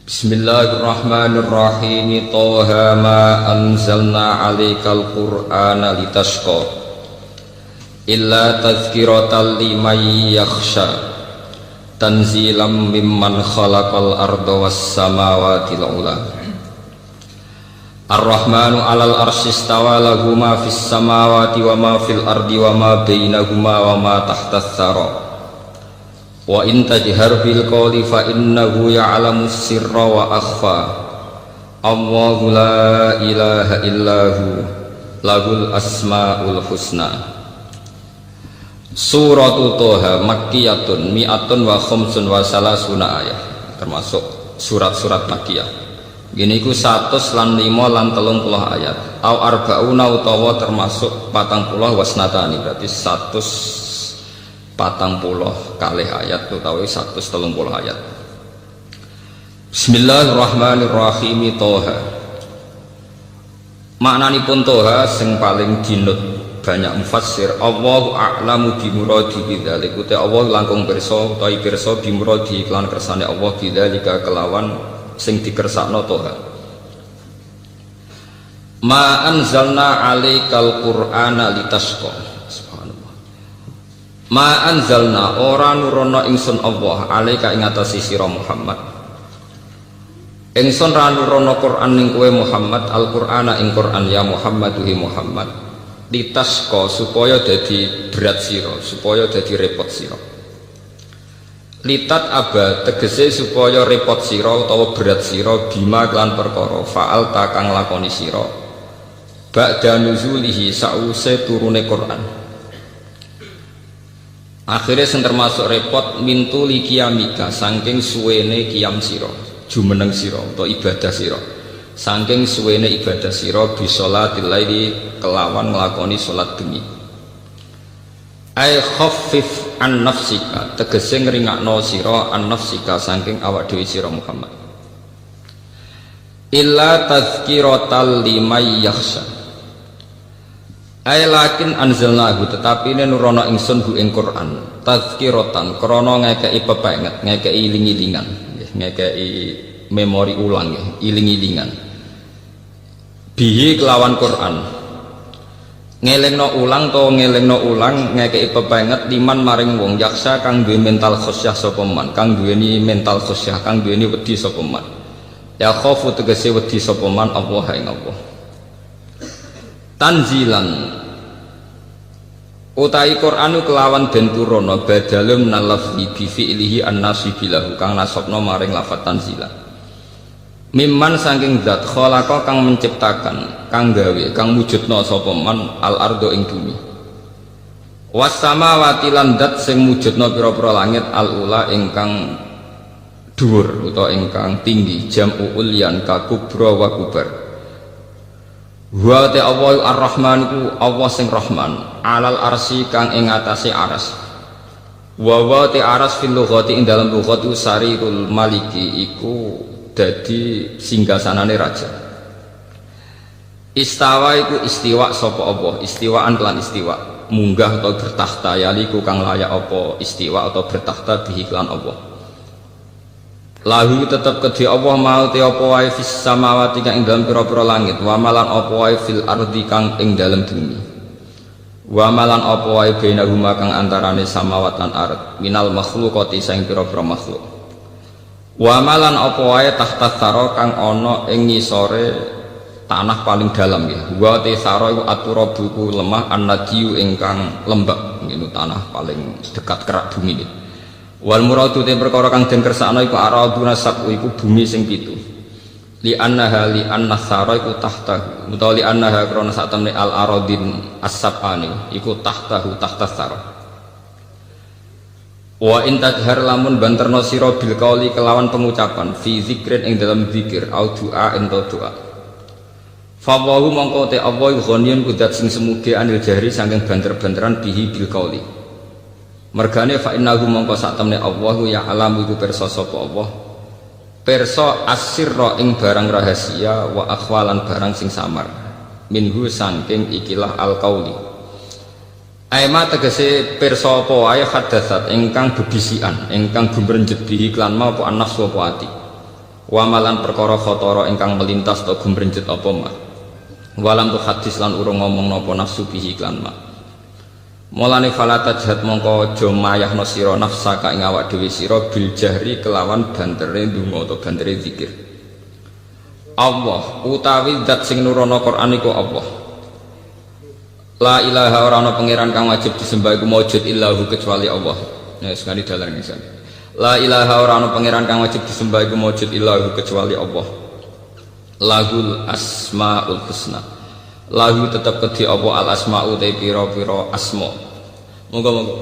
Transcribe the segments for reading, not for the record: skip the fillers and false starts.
Bismillahirrahmanirrahim. Toha ma anzalna 'alaikal qur'ana litashqa illa tadhkiratan liman yakhsha tanzilam mimman khalaqal arda was samawati al-ula. Ar-Rahmanu 'alal arsy istawa lahu ma fis samawati wa ma fil ardi wa ma bainahuma wa ma tahtas tsara. Wa in tajhar bil qawli fa innahu ya'lamu sirra wa akhfa. Allahu la ilaha illahu lahul asmaul husna. Suratu Toha makkiyatun mi'atun wa khamsun wa salasuna ayat, termasuk surat-surat makkiyah. Gini ku 105 lan 30 ayat. Au arba'una utawa termasuk 40 wasnatani, berarti 140 kalih ayat utawi 130 ayat. Bismillahirrahmanirrahim. Toha maknanipun Toha sing paling dinut banyak mufassir, Allahu a'lamu bimuradi bidzalik, uta Allah langkung pirsa utawi pirsa bimuradi kelan kersane Allah bidzalika kelawan sing dikersakno Toha. Ma anzalna 'alaikal qur'ana litashqa. Ma anzalna ora nurono ingsun Allah alaika ing atase sira Muhammad. Ingsun ra nurono Quran ning kowe Muhammad, Al-Qur'ana ing Quran ya Muhammad duhi Muhammad, litasqa supaya dadi berat sira, supaya dadi repot sira. Litat aba tegese supaya repot sira utawa berat sira bima kelan perkara faal ta kang lakoni sira ba'da nuzulihi sause turune Quran. Akhirnya sing termasuk repot mintu li qiyamika saking suwene qiyam sira, jumeneng sira utawa ibadah sira, saking suwene ibadah sira bisolatil laili kelawan nglakoni salat bengi. Ai khaffif an nafsika tegese ngringakno sira an nafsika saking awak dhewe sira Muhammad. Illa tazkiratal liman yakhsha. Ai lakin anzalnahu tetapi nurono ingsun hu ing Quran tazkiratan krana ngekeki pepenget, ngekeki iling-ilingan, ngekeki memori ulang, iling-ilingan. Bihi kelawan Quran ngelingno ulang to ngelingno ulang ngekeki pepenget liman maring wong yaksa kang duwe mental khosyah sapa man, kang duweni mental khosyah, kang duweni wedi sapa man. Ya khofu tegese wedi sapa man Allah ing Allah. Tanzilan utai Qur'anu kelawan den turono badalum nalafzi bi fi'lihi an-nasibilahu kang nasabna maring lafaz tanzilan mimman saking zat khalaqa kang menciptakan, kang gawe, kang wujudna sapa man al ardo ing bumi was samawati lan zat sing wujudna pira-pira langit al ula ingkang dhuwur utawa ingkang tinggi jam'u ulyan ka kubra wa kubar. Wa ta Allah ar-Rahman iku Allah sing Rahman alal arsy kang ing atase aras. Wa ta aras fil lughati ing dalam lughat sarirul maliki iku dadi singgasanane raja. Istawa iku istiwa sapa Allah, istiwaan kelan istiwa, munggah atau bertakhta yaliku kang layak apa istiwa atau bertakhta bihi kelan Allah. Lahu tetap kedhi Allah mau te apa wae fis samawati kang ing dalem pira-pira langit, wa malan apa wae fil ardi kang ing dalem bumi. Wa malan apa wae bainahuma kang antarane samawat lan ard, minal makhluqati sing pira-pira makhluk. Wa malan apa wae tahta tsara kang ana ing ngisore tanah paling dalam ya. Wa te tsara iku aturabu ku lemah annadiyu ingkang lembab, ngene tanah paling dekat kerak bumi iki. Wal muradu te perkara kang den kersakno iku araduna sab'u iku bumi sing 7. Li annaha li annasara iku tahta utawa li annaha krana sak temne al aradin as-sab'ani iku tahtahu tahtas sara. Wa in tajhar lamun banterno sira bil qauli kelawan pengucapan fi zikrin ing dalam zikir au doa ento doa. Fa wa mongko te Allah ghaniyun kudat sing semuge anil jahri saking banter-banteran bihi bil qauli. Mergane fa innahu mongko sak temne Allah ya alam iku pirsa sapa Allah pirsa asirra ing barang rahasia wa akhwalan barang sing samar minhu saking ikilah al-qauli. Aima tegese pirsa apa wae hadatsat ingkang bebisikan ingkang gumrenjet bihi klan mau apa nafsu apa ati Wamalan perkara khotoro ingkang melintas atau gumrenjet apa ma. Walam tu hadis lan urung ngomong napa nafsu bihi klan ma. Mulane fala tajhat mongko aja mayahno sira nafsaka ing awak dhewe sira bil jahri kelawan bantere ndonga utawa bantere zikir. Allah utawi zat sing nurono Quran iku Allah. La ilaha ora ana pangeran kang wajib disembah iku maujud illahu kecuali Allah. Ya sekali dalan ngisan. La ilaha ora ana pangeran kang wajib disembah iku maujud illahu kecuali Allah. Lahul asmaul husna. Lahu tetap kedhi apa al asma'u te pira-pira asma. Moga-moga.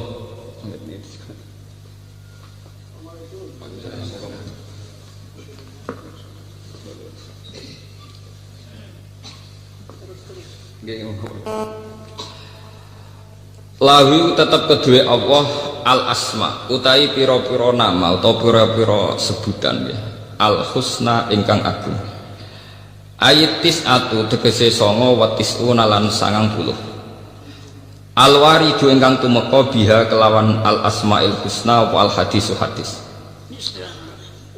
Lahu tetap kedua Allah al asma utai piro-piro nama atau piro-piro sebutan ya. Al husna ingkang agung. Ayat tis'atu tegese songo wa tis'una lan 90. Al waridu ingkang tumeka biha kelawan al asmail husna wa al hadisu hadis.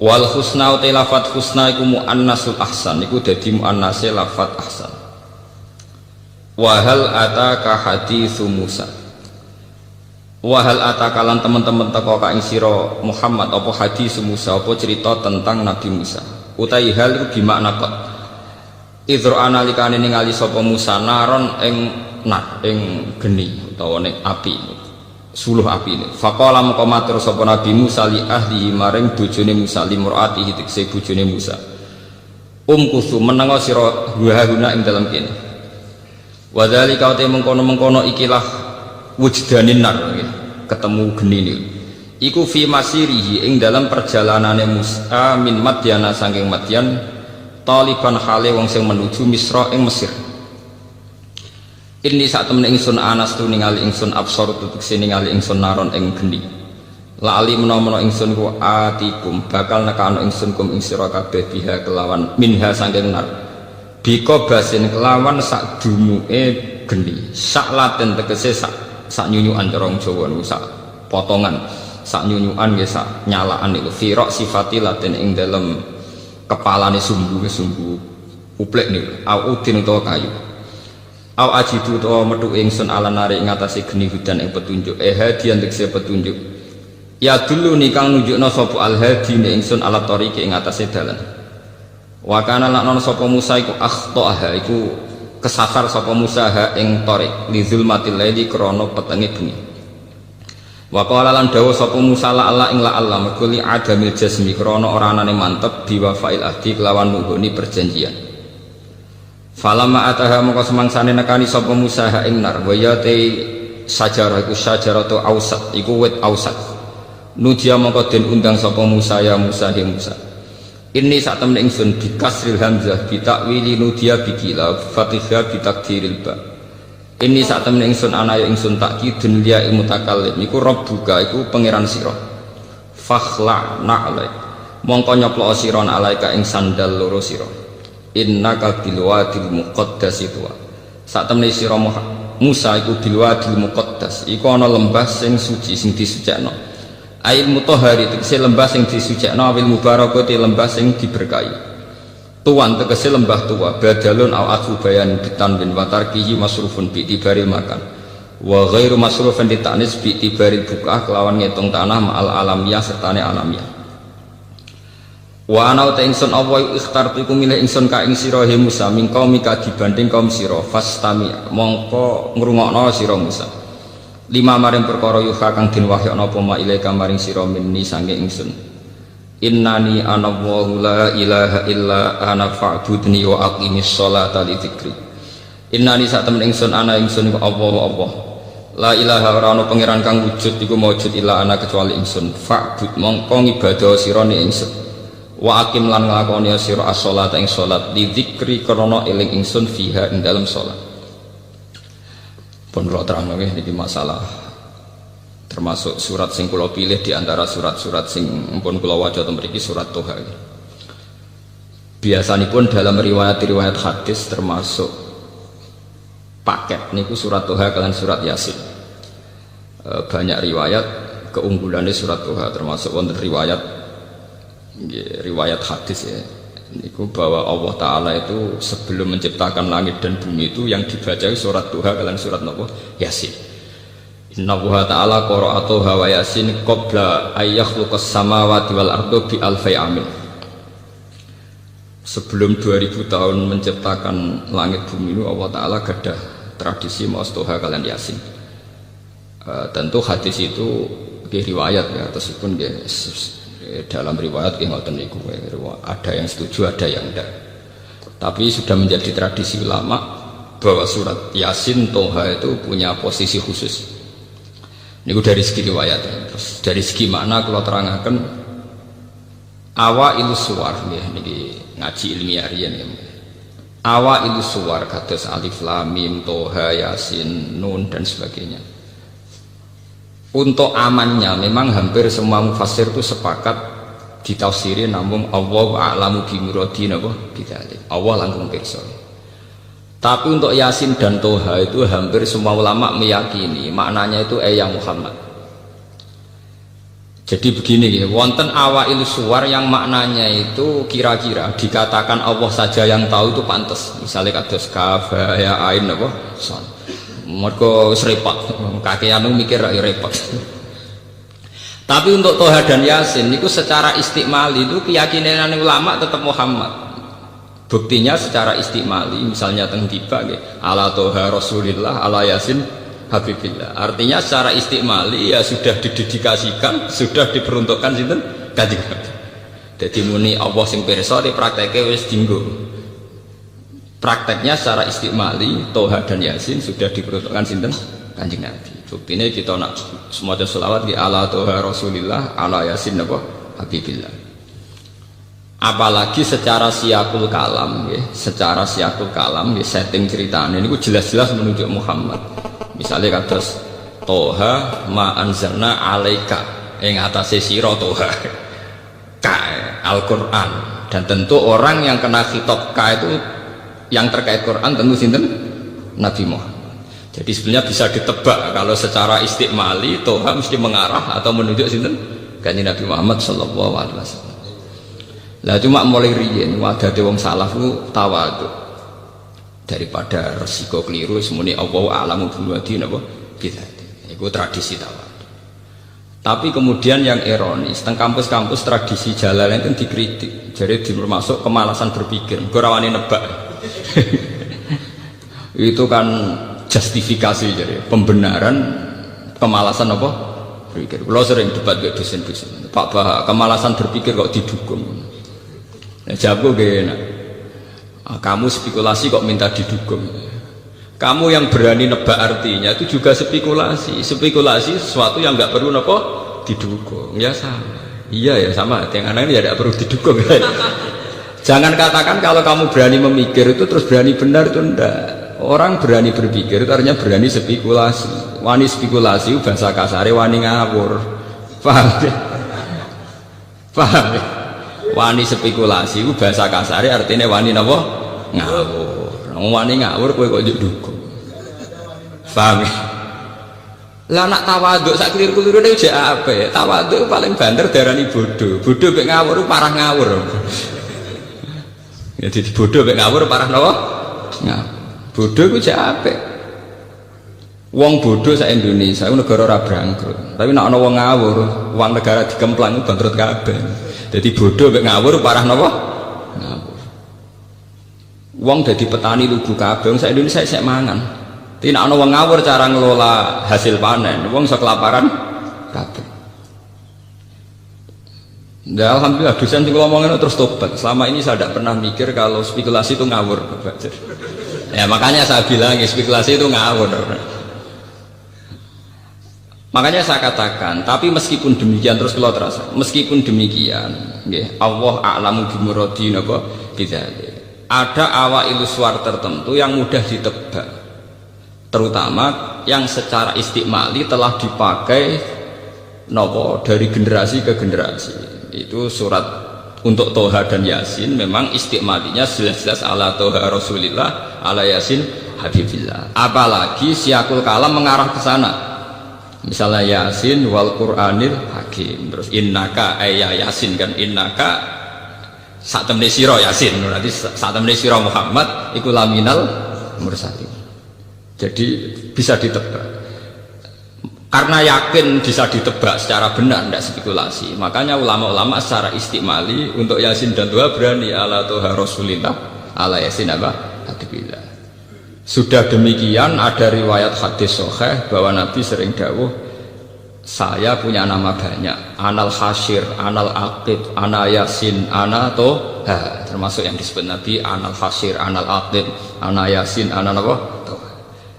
Wal husna utai lafat husna iku muannasul ahsan iku dadi muannase lafat ahsan. Wahal ataka hadithu Musa. Wahal atakalan teman-teman teko ka ing sira Muhammad apa hadis Musa apa cerita tentang Nabi Musa. Utai hal iku bimakna qad. Idro analikane ningali sapa Musa naron ing nar ing geni utawa ning api. Suluh api ini. Faqala maka matur sapa Nabi Musa li ahlihi maring bojone Musa li muratihi tekse bojone Musa. Kusu menengo sira guna ing dalem kene. Wa dzalika te mengkono-mengkono ikilah wujdanin nar ketemu geni ini. Iku fi masirihi ing dalam perjalanane Musa min Madyana saking Madyan taliban hale wong sing menuju Misra ing Mesir. Ini saat temen ingsun anas tu ningali ingsun absor tutuk ningali ingsun naron ing geni. Lali menawa ingsun ku atikum bakal nekano ingsun kum ing sira kabeh biha kelawan minha saking nar. Biko basin kelawan sak dumuke geni. Sak laten tegese sak nyunyukan corong Jawa niku sak potongan sak nyunyukan nggih sak nyalaan niku firaq sifati laten ing dalem kepalane sumbu uplek niku au udin utawa kayu au ajidu utawa metu ingsun ala nari ing atase geni hudan ing petunjuk hadian tekse petunjuk ya dulu nikang nunjukna sapa al hadi ing ingsun ala tariqi ing atase dalan wa kana lan sapa Musa iku akhtaha iku kesasar sapa Musa ha ing tariq li zulmatil laili krana petenge bengi. Wa qala lan dawuh sapa Musa la Allah ing la Allah mergo li adamil jasmi krana ora anane mantep biwafail ahdi kelawan nuhuni perjanjian. Falamma ataha moko semangsane nekani sapa Musa ha ing nar wa ya te sajarah iku sajaratu ausat iku wit ausat. Nudia moko den undang sapa Musa ya Musa he Musa. Ini saat temen ingsun bikasril hamzah bitakwili nudia bikila fatihah bitakdiril ba. Ini saat temen ingsun anaya ingsun takkidun liya mutakallim iku rabbuka iku pangeran sira. Fakhla na'alaik mongko nyoplo sira alaika ing sandal loro sira. Innaka bil wadil muqaddas itu. Saat temen sira Musa iku bil wadil muqaddas iku ana lembah sing suci sing disucikno. Ail mutahhari tegese lembah sing disucikno awil mubarakati lembah sing diberkahi. Tuan tegese lembah tua badalun au atfu bayan bitanwin wa tarkihi masrufun bi tibaril makan wa ghairu masrufun ditanis bi tibaril bukah kelawan ngitung tanah ma'al alamiyah sertane alamiah. Wa ana ta ingsun Allah ikhtartu iku milih ingsun ka ing sira he Musa min qaumika dibanding kaum sira fastami mongko ngrungokno sira Musa. Lima maring perkara yuha kang den wahyana apa ma ilaika maring sira minni sange ingsun. Innani ana Allahu la ilaha illa ana fa'budni wa aqimis sholata li dzikri. Innani sak temen ingsun ana ingsun iku Allah. La ilaha ora ana pangeran kang wujud iku maujud illa ana kecuali ingsun. Fa'bud mongko ngibadah sira ni ingsun. Wa aqim lan nglakoni sira as-sholata ing salat li dzikri krana eling ingsun fiha ing dalem salat. Pun kalau terang lagi ini masalah termasuk surat sing kula pilih di antara surat-surat sing pun kula waca mriki surat Toha. Biasanipun dalam riwayat hadis termasuk paket niku surat Toha kalian surat Yasin. Banyak riwayat keunggulannya surat Toha termasuk wonten riwayat riwayat hadis ya. Itu bahwa Allah Ta'ala itu sebelum menciptakan langit dan bumi itu yang dibaca surat Duha kalian surat Nabi Yasin. Inna Allah Ta'ala qara'a Duha wa Yasin qabla ayyakhluqas samawati wal ardo bi alfai amin. Sebelum 2000 tahun menciptakan langit bumi itu Allah Ta'ala gadah tradisi maos Duha kalian Yasin. Tentu hadis itu riwayat ya, tersebut dalam riwayat ada yang setuju, ada yang tidak. Tapi sudah menjadi tradisi ulama bahwa surat Yasin Toha itu punya posisi khusus. Ini dari segi riwayat. Terus dari segi makna kalau terangkan awa ilus suwar ya, ini ngaji ilmiah ya. Awa ilus suwar kados alif lam mim Toha Yasin Nun dan sebagainya. Untuk amannya memang hampir semua mufassir itu sepakat ditafsiri namun Allah a'lamu bi muradi napa bidzalik. Allah langkung pirsa. Tapi untuk Yasin dan Toha itu hampir semua ulama meyakini maknanya itu ya Muhammad. Jadi begini ya, wonten awail suwar yang maknanya itu kira-kira dikatakan Allah saja yang tahu itu pantas. Misalnya kados kaf ya ain napa son. Mergo repot, kakean mikir ya repot. Tapi untuk Toha dan Yasin itu secara istikmali itu keyakinan ulama tetap Muhammad. Buktinya secara istikmali misalnya tengtiba ala Toha Rasulillah ala Yasin Habibillah. Artinya secara istikmali ya sudah didedikasikan, sudah diperuntukkan sinten Kanjeng Nabi. Jadi muni Allah sing pirsa dipraktekke wis dinggo. Prakteknya secara istikmali Toha dan Yasin sudah diperuntukkan sinten Kanjeng Nabi. Buktinya kita nak semua sholawat di ala Toha Rasulillah ala Yasin apa Habibillah. Apalagi secara siakul kalam ya, secara siakul kalam ya, setting ceritanya ini jelas-jelas menunjuk Muhammad. Misalnya kados Toha ma anzalna alaika ing atase sira Toha ka Al-Qur'an, dan tentu orang yang kena khitab ka itu yang terkait Quran tentu sinten Nabi Muhammad. Jadi sebenarnya bisa ditebak kalau secara istikmali Toha mesti mengarah atau menunjuk sinten Kanjeng Nabi Muhammad sallallahu alaihi wasallam. Lah cuma mulai riyen wadate wong salaf ku tawadhu daripada resiko keliru semuni Allah a'lamu biwadi napa bidzati. Iku tradisi tawadhu. Tapi kemudian yang ironis, teng kampus-kampus tradisi Jalalain itu dikritik. Jadi termasuk kemalasan berpikir, ora wani nebak. Itu kan justifikasi jadi pembenaran kemalasan apa berpikir. Kalau sering debat ke dosen-dosen Pak Bah, kemalasan berpikir kok didukung. Nah, jawab gue enak. Kamu spekulasi kok minta didukung. Kamu yang berani nebak artinya itu juga spekulasi. Spekulasi sesuatu yang nggak perlu apa didukung. Ya sama. Iya ya sama. Yang anak ini ya tidak perlu didukung. Jangan katakan kalau kamu berani memikir itu terus berani benar, itu enggak. Orang berani berpikir itu artinya berani spekulasi. Wani spekulasi bahasa kasare wani ngawur. Paham ya? Paham ya? Wani spekulasi bahasa kasare artinya wani napa? Ngawur. Wani ngawur kowe kok dukung. Paham ya? Lah nak tawaduk sak keliru-kelirune jek apik. Tawaduk paling banter darani bodoh. Bodoh mek ngawur parah ngawur. Jadi bodoh mek ngawur parah napa? Ngawur. Bodoh ku jek apik. Wong bodoh sak Indonesia ku negara ora bangkrut. Tapi nek ana wong ngawur, uang negara dikemplang bangkrut kabeh. Jadi bodoh mek ngawur parah napa? Ngawur. Wong dadi petani lugu kabeh, wong sak Indonesia isih mangan. Tapi nek ana wong ngawur cara ngelola hasil panen, wong iso kelaparan kabeh. Nah, alhamdulillah dosen sing ngomongin terus tobat. Selama ini saya tidak pernah mikir kalau spekulasi itu ngawur. Ya makanya saya bilang spekulasi itu ngawur. Makanya saya katakan, tapi meskipun demikian terus kalau terasa, meskipun demikian, Allah a'lamu bimuradi napa bidzalik. Ada awail suwar tertentu yang mudah ditebak, terutama yang secara istikmali telah dipakai napa dari generasi ke generasi. Itu surat untuk Toha dan Yasin memang istikmalinya jelas-jelas ala Toha Rasulillah ala Yasin Habibillah. Apalagi siakul kalam mengarah ke sana. Misalnya Yasin wal Qur'anil Hakim. hakim. Terus innaka ayya yasin kan innaka sak temne sira yasin. Berarti sak temne sira Muhammad iku laminal mursalin. Jadi bisa ditebak. Karena yakin bisa ditebak secara benar, tidak spekulasi. Makanya ulama-ulama secara istimali untuk Yasin dan Tuha berani ala Tuha Rasulillah ala Yasin apa? Hadibillah. Sudah demikian ada riwayat hadis sahih bahwa Nabi sering dawuh, saya punya nama banyak, anal hasyir, anal aqib, ana Yasin, ana Toha. Termasuk yang disebut Nabi anal hasyir, anal aqib, ana Yasin, ana apa?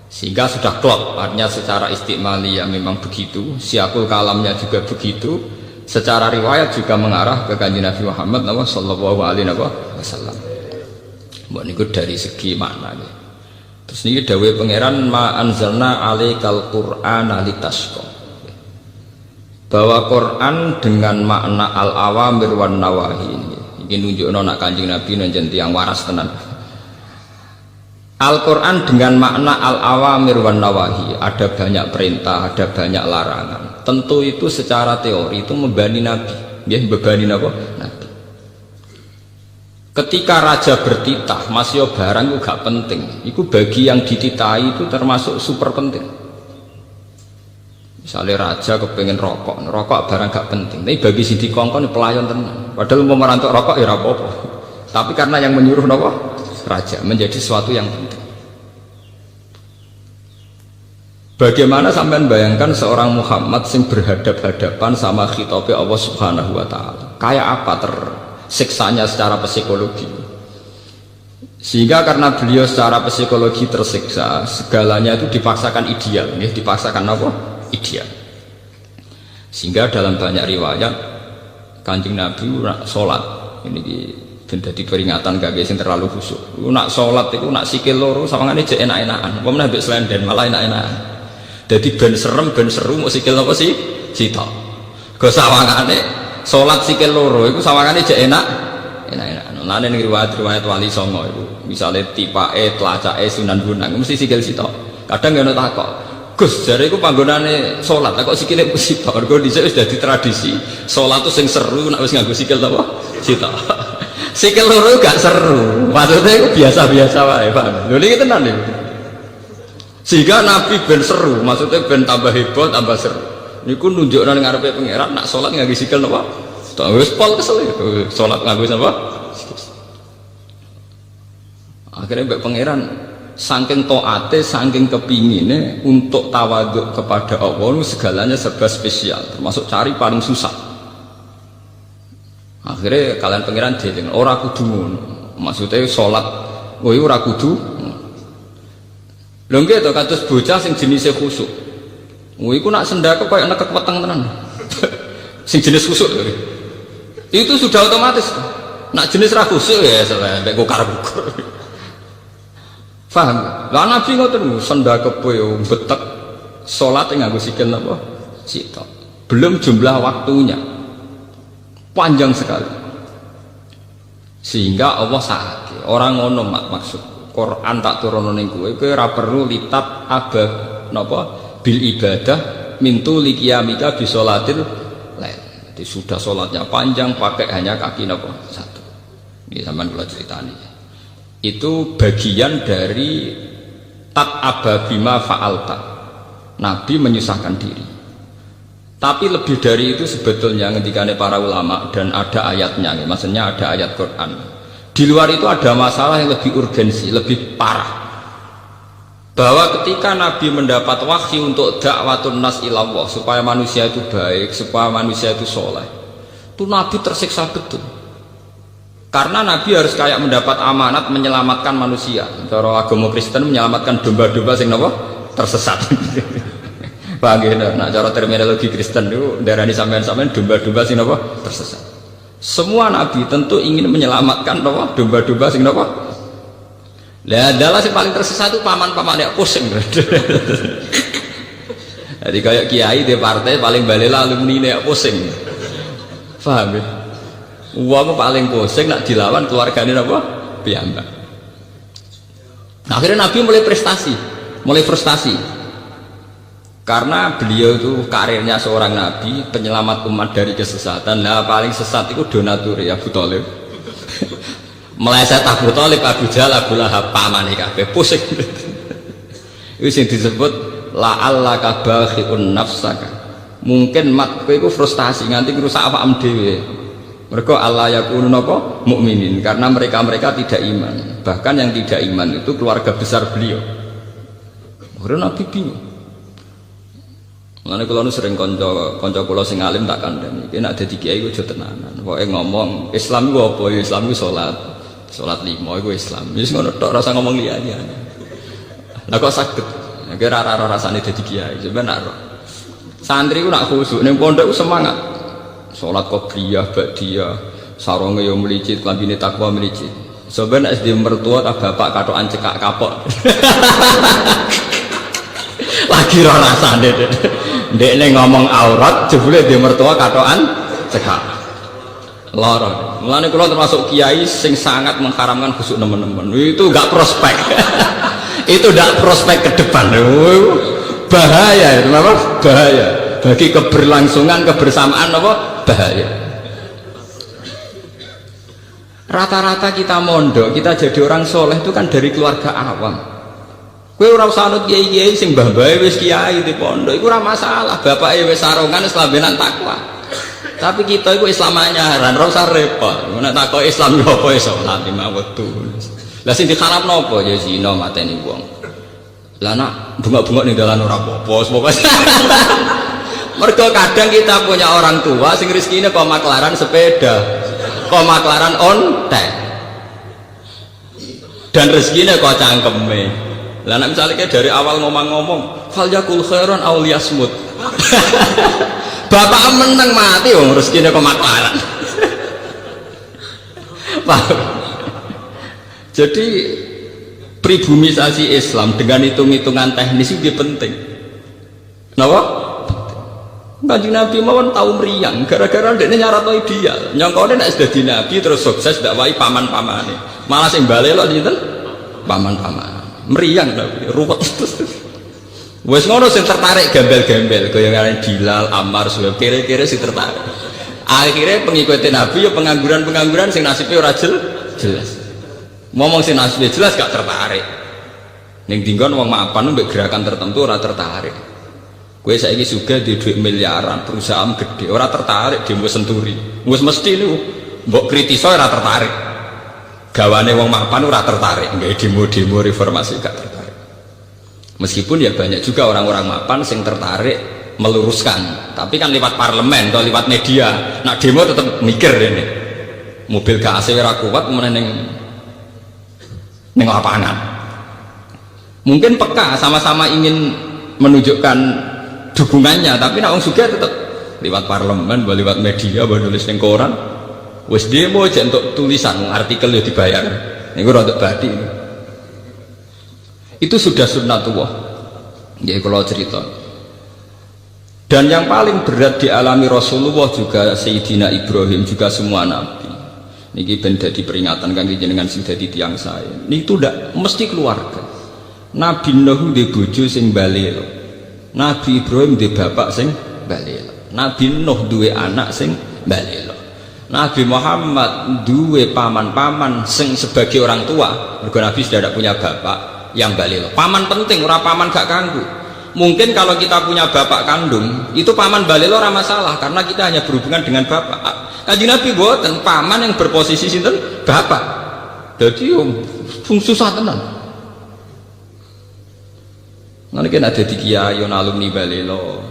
Sehingga sudah klop, artinya secara istimali ya memang begitu, siakul kalamnya juga begitu, secara riwayat juga mengarah ke kanjeng Nabi Muhammad sallallahu alaihi wasallam. Mbok niku dari segi makna. Terus niki dawuh pangeran ma anzalna alaikal qur'ana litasqa. Bahwa Quran dengan makna al-awamir wan nawahi ini nunjukno nak kanjeng Nabi njen tiyang waras tenan. Al-Quran dengan makna al-awamir wan nawahi, ada banyak perintah, ada banyak larangan. Tentu itu secara teori itu membebani Nabi, ya membebani Nabi. Ketika raja bertitah, masih barang itu gak penting. Itu bagi yang dititahi itu termasuk super penting. Misalnya raja kepengen rokok, rokok barang gak penting. Tapi bagi si dikongkon pelayan tenan. Padahal mau merantuk rokok ya apa-apa. Tapi karena yang menyuruh Nabi raja menjadi sesuatu yang penting. Bagaimana sampean bayangkan seorang Muhammad yang berhadap-hadapan sama khitabnya Allah Subhanahu wa taala. Kayak apa tersiksanya secara psikologi. Sehingga karena beliau secara psikologi tersiksa, segalanya itu dipaksakan ideal, ya, dipaksakan apa? Ideal. Sehingga dalam banyak riwayat Kanjeng Nabi sholat ini jadi peringatan gak sing terlalu khusyuk. Nak sholat itu nak sikil loro sawangane jek enak-enakan. Apa meneh mbek slenden malah enak-enakan. Jadi ben serem ben seru mau sikil apa sih? Cita. Go sawangane sholat sikil loro iku sawangane jek enak-enakan. Lan ning riwayat-riwayat wali songo iku misale tipake tlacake Sunan Bonang mesti sikil cita. Kadang ngono takok. Gus jare iku panggonane sholat kok sikile cita. Mergo dhisik wis dadi tradisi. Sholat tuh sing seru nek wis nganggo sikil apa? Cita. Sikil loro gak seru, maksudnya itu biasa-biasa wae, paham? Lho niki tenan niku. Sehingga Nabi ben seru, maksudnya ben tambah heboh, tambah seru. Niku nunjukno ning ngarepe pangeran nak salat nganggo sikil napa? Tak wis pol kesel itu, salat nganggo napa? Akhirnya mbek pangeran saking taate, saking kepingine untuk tawaduk kepada Allah segalanya serba spesial, termasuk cari paling susah. Akhirnya kalian pangeran dieling ora kudu ngono. Maksudnya sholat kowe ora kudu. Lho nggih to kados bocah sing jenise khusuk. Iku nak sendake koyo nekek weteng tenan. Sing jenis khusuk itu sudah otomatis. Nak jenis ra khusuk ya sampe kokar-kokar. Paham? Lah Nabi ngoten sendake kowe betek salat nganggo sikil napa? Sita. Belum jumlah waktunya. Panjang sekali sehingga Allah sakit orang ngono maksud Quran tak turun ning kowe ora perlu litat abah napa bil ibadah mintu liqiyamika bi sholatil lail. Jadi sudah sholatnya panjang pakai hanya kaki napa satu. Ini sampean kula critani. Itu bagian dari tat abah bima fa'alta. Nabi menyusahkan diri. Tapi lebih dari itu sebetulnya ketika para ulama dan ada ayatnya, maksudnya ada ayat Quran. Di luar itu ada masalah yang lebih urgensi, lebih parah. Bahwa ketika Nabi mendapat wahyu untuk dakwatun nas ilallah, supaya manusia itu baik, supaya manusia itu soleh, itu Nabi tersiksa betul. Karena Nabi harus kayak mendapat amanat menyelamatkan manusia. Cara agama Kristen menyelamatkan domba-domba sing napa tersesat. Paham ya, nah cara terminologi Kristen itu darani sampean-sampean domba-domba sing napa tersesat. Semua nabi tentu ingin menyelamatkan napa domba-domba sing napa. Lah adalah sing paling tersesat itu paman-pamane pusing. Jadi kayak kiai di partai paling balela alumni nek pusing. Paham ya? Wong paling pusing nak dilawan keluargane napa? Piyambak. Akhirnya nabi mulai frustasi. Karena beliau itu karirnya seorang nabi, penyelamat umat dari kesesatan. Nah paling sesat itu donatur ya Abu Thalib. Meleset Abu Thalib, Abu Jahal, Abu Lahab, pamane kabeh pusing. Itu yang disebut la'allaka bakhi'un nafsaka. Mungkin mat kowe iku frustasi nganti ngrusak awakmu dhewe. Mergo Allah yakunu napa mukminin, karena mereka tidak iman. Bahkan yang tidak iman itu keluarga besar beliau. Ora nabi bingung. Mulane kula nu sering kanca kula sing alim tak kandhani, iki nek dadi kiai aja tenanan. Pokoke ngomong Islam iku apa ya? Islam iku salat 5 iku Islam. Wis ngono tok, ora usah ngomong liya-liyane. Lah kok saged? Nek ora rasane dadi kiai, sebenarnya santri ku nak khusuk ning pondok ku semangat. Salat qobliyah, ba'diyah, sarunge yo mlicit, klambine takwa mlicit. Sebenarnya SD mertua tak bapak katokan cekak kapok. Lagi ora rasane ndekne ngomong aurat jebule dia mertua katokan cekak lara. Mulane kula termasuk kiai sing sangat mengharamkan khusuk nemen-nemen. Itu enggak prospek. Itu enggak prospek ke depan. Bahaya itu, apa? Bahaya bagi keberlangsungan kebersamaan, apa? Bahaya. Rata-rata kita mondok, kita jadi orang soleh itu kan dari keluarga awam. Kowe ora usah anut kiai-kiai sing mbah-mbahe wis kiai di pondok, iku ora masalah. Bapake wis sarungan wis lambenan takwa. Tapi kita iku Islam anyaran, ora usah repot. Nek takok Islam yo apa iso salat lima wektu. Lah sing diharapno apa ya zina mateni wong. Lah nak bungak-bungak ning dalan ora apa-apa, pokoke. Mergo kadang kita punya orang tua sing rezekine kok maklaran sepeda, kok maklaran ontek. Dan rezekine kok cangkeme. Lah nek misale dari awal ngomong-ngomong fal yakul khairan aw liyasmut. Bapak meneng mati wong rezekine kok maklaran. Jadi pribumisasi Islam dengan hitung-hitungan teknis itu penting. Napa? Kanjeng Nabi mawon tau mriyang gara-gara ndekne nyaratno ideal. Nyangkone nek sudah dadi nabi terus sukses dakwahi paman-pamane. Malah sing balelo sinten? Paman-paman. Mriyang tapi ruwet. Wes ngono sing tertarik gembel-gembel kaya ngene Bilal, Ammar, Suhaib kira-kira sing tertarik. Akhirnya pengikutin Nabi ya pengangguran-pengangguran sing nasibnya ora jelas. Ngomong sing nasibnya jelas gak tertarik. Ning dinggon wong mapan mbek gerakan tertentu ora tertarik. Kowe saiki sugih di duit miliaran, perusahaan gede, ora tertarik demo senturi. Wis mesti niku mbok kritiso ora tertarik. Gawane wong mapan ora tertarik, nggih demo-demo reformasi gak tertarik. Meskipun ya banyak juga orang-orang mapan sing tertarik meluruskan, tapi kan lewat parlemen atau lewat media. Nak demo tetap mikir ini. Mobil gak AC ora kuat meneng ning lapangan. Mungkin peka sama-sama ingin menunjukkan dukungannya, tapi nak wong sugih tetap lewat parlemen, lewat media, nulis ning koran. Wes demo aja untuk tulisan artikel ya dibayar. Niku rada badi. Itu sudah sunnatullah. Nggih kula cerita. Dan yang paling berat dialami Rasulullah juga Sayyidina Ibrahim juga semua nabi. Niki ben dadi peringatan kangge jenengan sing dadi tiyang saya. Niku ndak mesti keluarga. Nabi Nuh di bojo sing balelo. Nabi Ibrahim di bapak sing balelo. Nabi Nuh duwe anak sing balelo. Nabi Muhammad duwe paman-paman sing sebagai orang tua. Mergo Nabi sudah tidak punya bapak yang balelo. Paman penting, ora paman gak kanggu. Mungkin kalau kita punya bapak kandung, itu paman balelo ora masalah karena kita hanya berhubungan dengan bapak. Kanjeng Nabi boten paman yang berposisi sinten? Bapak. Jadi susah tenan. Nanti kan ada di kiai alumni balelo.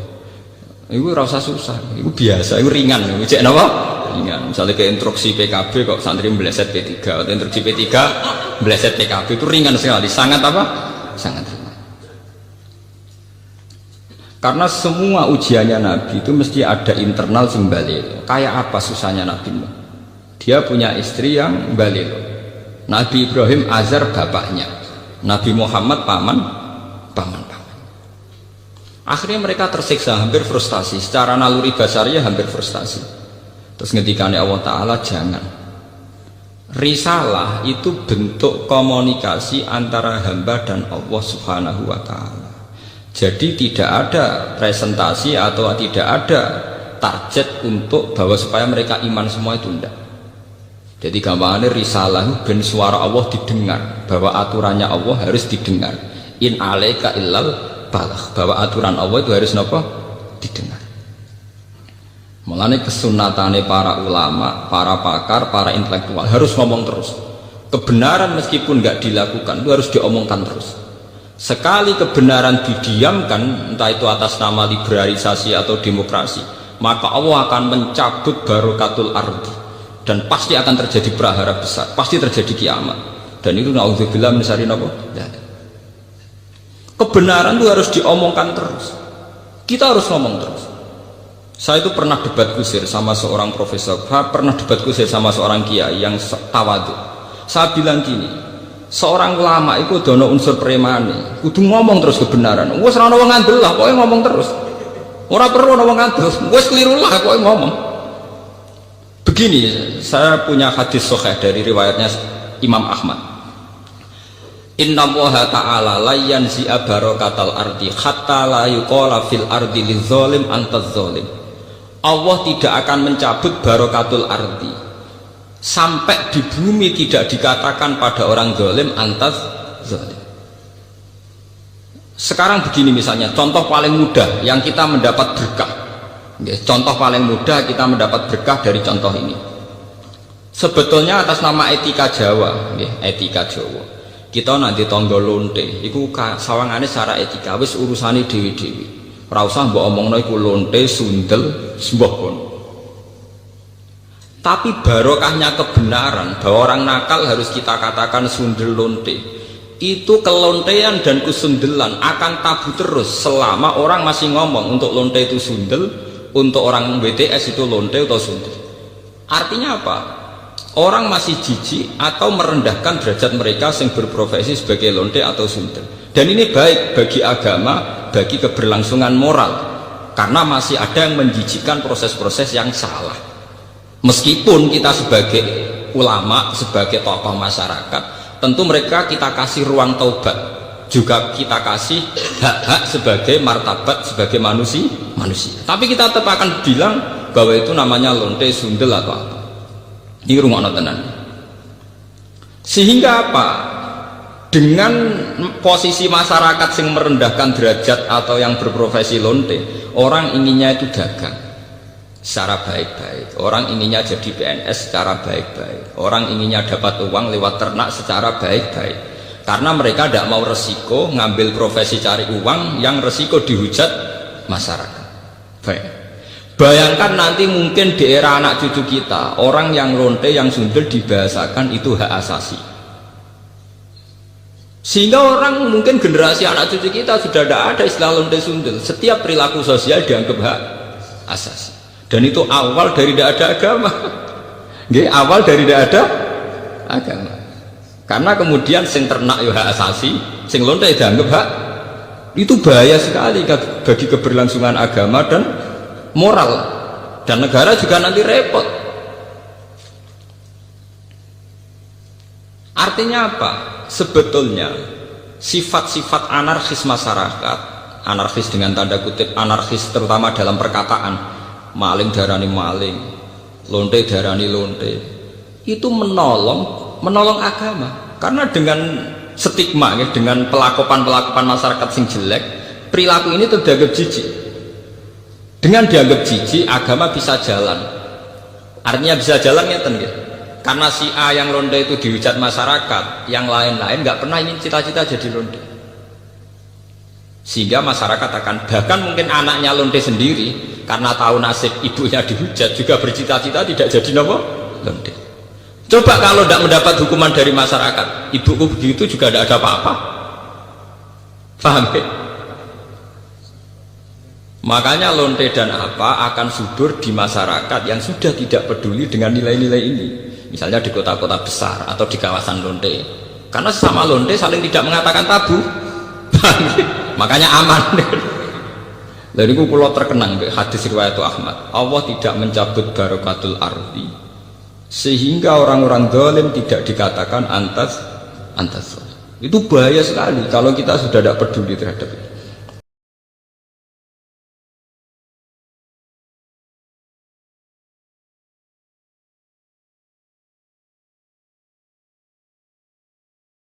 Itu rasa susah, itu biasa, itu ringan. Cek napa? Ringan. Misalnya ke instruksi PKB kok santri meleset P3, atau instruksi P3 meleset PKB itu ringan sekali. Sangat apa? Sangat ringan. Karena semua ujiannya Nabi itu mesti ada internal sing balelo. Kayak apa susahnya Nabi? Dia punya istri yang balelo. Nabi Ibrahim Azar bapaknya. Nabi Muhammad paman. Akhirnya mereka tersiksa, hampir frustasi. Secara naluri basariyah hampir frustasi. Terus ngendikane Allah Ta'ala, jangan. Risalah itu bentuk komunikasi antara hamba dan Allah Subhanahu wa Ta'ala. Jadi tidak ada presentasi atau tidak ada target untuk bahwa supaya mereka iman semua itu tidak. Jadi gampangannya risalah ben suara Allah didengar, bahwa aturannya Allah harus didengar. In alaika illal balagh, bahwa aturan Allah itu harus napa? Didengar. Mulane kesunatane para ulama, para pakar, para intelektual harus ngomong terus. Kebenaran meskipun nggak dilakukan itu harus diomongkan terus. Sekali kebenaran didiamkan, entah itu atas nama liberalisasi atau demokrasi, maka Allah akan mencabut barokatul ardi, dan pasti akan terjadi prahara besar, pasti terjadi kiamat. Dan itu naudzubillah min syarri apa? Kebenaran itu harus diomongkan terus. Kita harus ngomong terus. Saya itu pernah debat kusir sama seorang profesor, pernah debat kusir sama seorang kiai yang tawadhu. Saya bilang gini, seorang ulama itu dono unsur premane, kudu ngomong terus kebenaran. Wes ora ono wong ngandel lah, pokoke ngomong terus. Ora perlu ono wong ngandel, wes keliru lah pokoke ngomong. Begini, saya punya hadis sahih dari riwayatnya Imam Ahmad. Inna Allaha ta'ala la yanzi'a barakatal ardi hatta la yuqala fil ardi lizolim antaz zolim. Allah tidak akan mencabut barokatul ardi sampai di bumi tidak dikatakan pada orang zalim antas zalim. Sekarang begini misalnya, contoh paling mudah yang kita mendapat berkah. Contoh paling mudah kita mendapat berkah dari contoh ini. Sebetulnya atas nama etika Jawa, etika Jawa. Kita nanti tonggo lonte, iku sawangane secara etika wis urusane dewi-dewi. Ora usah mbok omongno iku lonte, sundel, sembah kono. Tapi barokahnya kebenaran bahwa orang nakal harus kita katakan sundel lonte, itu kelontean dan kesundelan akan tabu terus selama orang masih ngomong untuk lonte itu sundel, untuk orang BTS itu lonte atau sundel. Artinya apa? Orang masih jijik atau merendahkan derajat mereka yang berprofesi sebagai lonte atau sundel. Dan ini baik bagi agama, bagi keberlangsungan moral, karena masih ada yang menjijikkan proses-proses yang salah. Meskipun kita sebagai ulama, sebagai tokoh masyarakat, tentu mereka kita kasih ruang taubat, juga kita kasih hak-hak sebagai martabat, sebagai manusia. Tapi kita tetap akan bilang bahwa itu namanya lonte, sundel atau apa. Ini rumah tenan. Sehingga apa? Dengan posisi masyarakat yang merendahkan derajat atau yang berprofesi lonte, orang inginnya itu dagang secara baik-baik, orang inginnya jadi PNS secara baik-baik, orang inginnya dapat uang lewat ternak secara baik-baik, karena mereka tidak mau resiko ngambil profesi cari uang yang resiko dihujat masyarakat. Baik. Bayangkan nanti mungkin di era anak cucu kita, orang yang lonte, yang sundel dibahasakan itu hak asasi. Sehingga orang mungkin generasi anak cucu kita sudah tidak ada istilah lonte sundel. Setiap perilaku sosial dianggap hak asasi. Dan itu awal dari tidak ada agama. Awal dari tidak ada agama. Karena kemudian sing ternak ya hak asasi, sing lonte dianggap hak. Itu bahaya sekali bagi keberlangsungan agama dan moral, dan negara juga nanti repot. Artinya apa? Sebetulnya sifat-sifat anarkis masyarakat, anarkis dengan tanda kutip anarkis terutama dalam perkataan, maling darani maling, lonte darani lonte, itu menolong agama. Karena dengan stigma, dengan pelakupan masyarakat sing jelek, perilaku ini terdianggap jijik. Dengan dianggap jijik, agama bisa jalan. Artinya bisa jalan ya, karena si A yang lonte itu dihujat masyarakat, yang lain-lain nggak pernah ingin cita-cita jadi lonte. Sehingga masyarakat akan, bahkan mungkin anaknya lonte sendiri, karena tahu nasib ibunya dihujat, juga bercita-cita tidak jadi lonte. Coba kalau tidak mendapat hukuman dari masyarakat, ibuku begitu juga tidak ada apa-apa. Paham ya? Makanya lonte dan apa akan subur di masyarakat yang sudah tidak peduli dengan nilai-nilai ini. Misalnya di kota-kota besar atau di kawasan lonte. Karena sesama lonte saling tidak mengatakan tabu. Makanya aman. Dari itu kalau terkenang hadis riwayat Ahmad, Allah tidak mencabut barokatul ardi sehingga orang-orang zalim tidak dikatakan antas. Itu bahaya sekali kalau kita sudah tidak peduli terhadap itu.